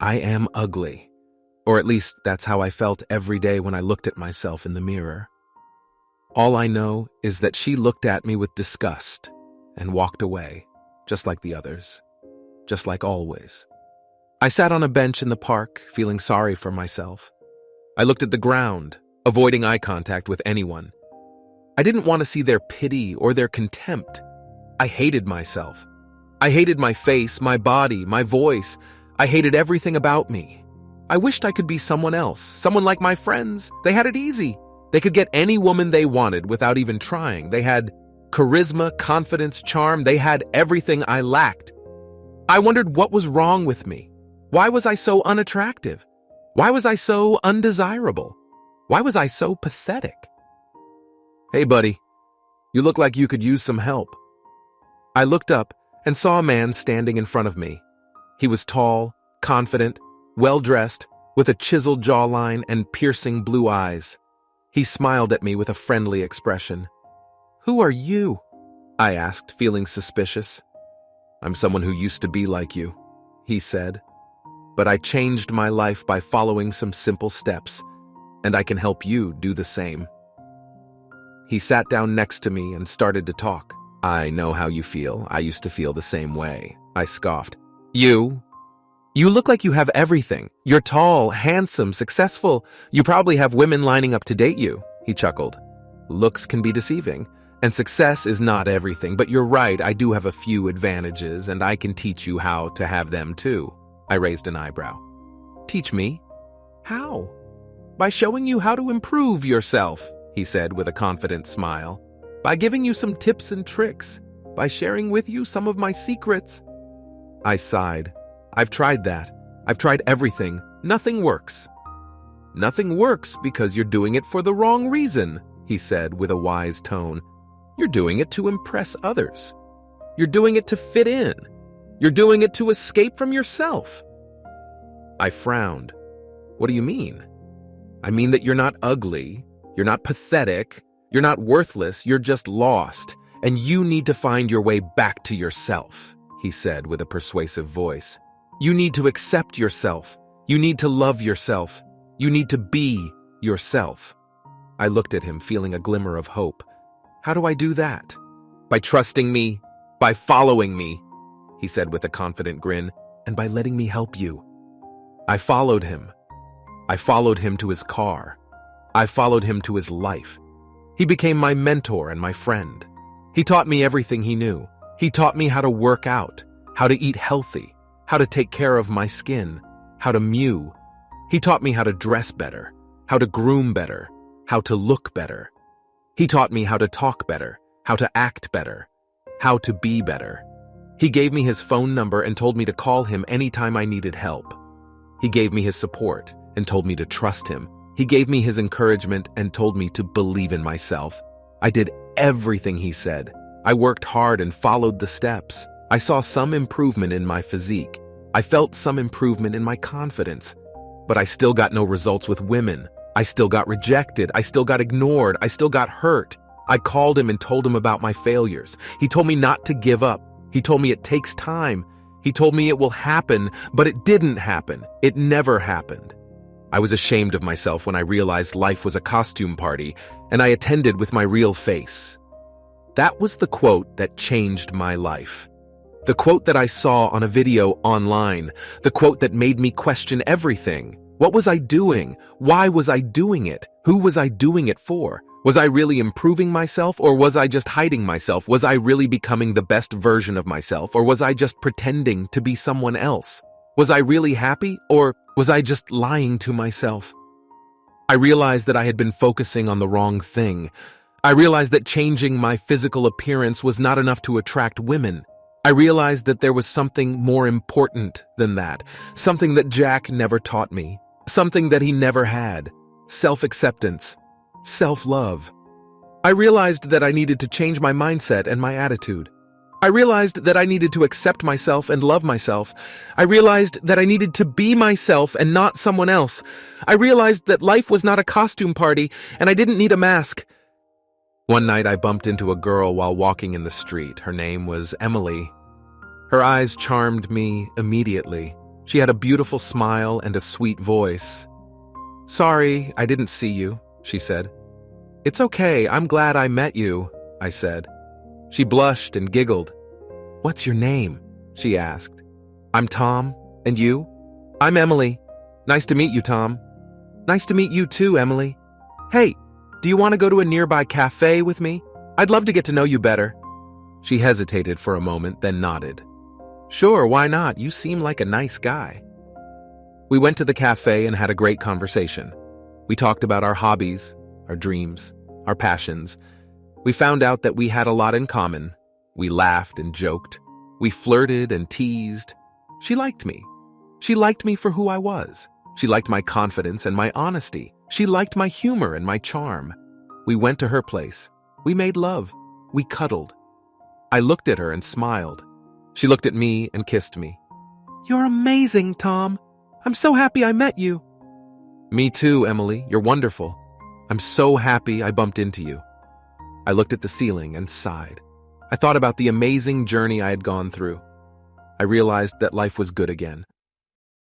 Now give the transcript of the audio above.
I am ugly. Or at least that's how I felt every day when I looked at myself in the mirror. All I know is that she looked at me with disgust and walked away, just like the others, just like always. I sat on a bench in the park, feeling sorry for myself. I looked at the ground, avoiding eye contact with anyone. I didn't want to see their pity or their contempt. I hated myself. I hated my face, my body, my voice. I hated everything about me. I wished I could be someone else, someone like my friends. They had it easy. They could get any woman they wanted without even trying. They had charisma, confidence, charm. They had everything I lacked. I wondered what was wrong with me. Why was I so unattractive? Why was I so undesirable? Why was I so pathetic? Hey, buddy, you look like you could use some help. I looked up and saw a man standing in front of me. He was tall, confident, well-dressed, with a chiseled jawline and piercing blue eyes. He smiled at me with a friendly expression. "Who are you?" I asked, feeling suspicious. "I'm someone who used to be like you," he said. "But I changed my life by following some simple steps, and I can help you do the same." He sat down next to me and started to talk. "I know how you feel. I used to feel the same way," I scoffed. You look like you have everything. You're tall, handsome, successful. You probably have women lining up to date you," he chuckled. "Looks can be deceiving, and success is not everything, but you're right, I do have a few advantages, and I can teach you how to have them too." I raised an eyebrow. "Teach me? How?" "By showing you how to improve yourself," he said with a confident smile. "By giving you some tips and tricks. By sharing with you some of my secrets." I sighed. "I've tried that. I've tried everything. Nothing works." "Nothing works because you're doing it for the wrong reason," he said with a wise tone. "You're doing it to impress others. You're doing it to fit in. You're doing it to escape from yourself." I frowned. "What do you mean?" "I mean that you're not ugly. You're not pathetic. You're not worthless. You're just lost. And you need to find your way back to yourself," he said with a persuasive voice. "You need to accept yourself. You need to love yourself. You need to be yourself." I looked at him, feeling a glimmer of hope. "How do I do that?" "By trusting me, by following me," he said with a confident grin, "and by letting me help you." I followed him. I followed him to his car. I followed him to his life. He became my mentor and my friend. He taught me everything he knew. He taught me how to work out, how to eat healthy, how to take care of my skin, how to mew. He taught me how to dress better, how to groom better, how to look better. He taught me how to talk better, how to act better, how to be better. He gave me his phone number and told me to call him anytime I needed help. He gave me his support and told me to trust him. He gave me his encouragement and told me to believe in myself. I did everything he said. I worked hard and followed the steps. I saw some improvement in my physique. I felt some improvement in my confidence. But I still got no results with women. I still got rejected. I still got ignored. I still got hurt. I called him and told him about my failures. He told me not to give up. He told me it takes time. He told me it will happen, but it didn't happen. It never happened. I was ashamed of myself when I realized life was a costume party, and I attended with my real face. That was the quote that changed my life. The quote that I saw on a video online. The quote that made me question everything. What was I doing? Why was I doing it? Who was I doing it for? Was I really improving myself, or was I just hiding myself? Was I really becoming the best version of myself, or was I just pretending to be someone else? Was I really happy, or was I just lying to myself? I realized that I had been focusing on the wrong thing. I realized that changing my physical appearance was not enough to attract women. I realized that there was something more important than that, something that Jack never taught me, something that he never had: self-acceptance, self-love. I realized that I needed to change my mindset and my attitude. I realized that I needed to accept myself and love myself. I realized that I needed to be myself and not someone else. I realized that life was not a costume party, and I didn't need a mask. One night I bumped into a girl while walking in the street. Her name was Emily. Her eyes charmed me immediately. She had a beautiful smile and a sweet voice. "Sorry, I didn't see you," she said. "It's okay, I'm glad I met you," I said. She blushed and giggled. "What's your name?" she asked. "I'm Tom. And you?" "I'm Emily. Nice to meet you, Tom." "Nice to meet you too, Emily. Hey, do you want to go to a nearby cafe with me? I'd love to get to know you better." She hesitated for a moment, then nodded. "Sure, why not? You seem like a nice guy." We went to the cafe and had a great conversation. We talked about our hobbies, our dreams, our passions. We found out that we had a lot in common. We laughed and joked. We flirted and teased. She liked me. She liked me for who I was. She liked my confidence and my honesty. She liked my humor and my charm. We went to her place. We made love. We cuddled. I looked at her and smiled. She looked at me and kissed me. "You're amazing, Tom. I'm so happy I met you." "Me too, Emily. You're wonderful. I'm so happy I bumped into you." I looked at the ceiling and sighed. I thought about the amazing journey I had gone through. I realized that life was good again.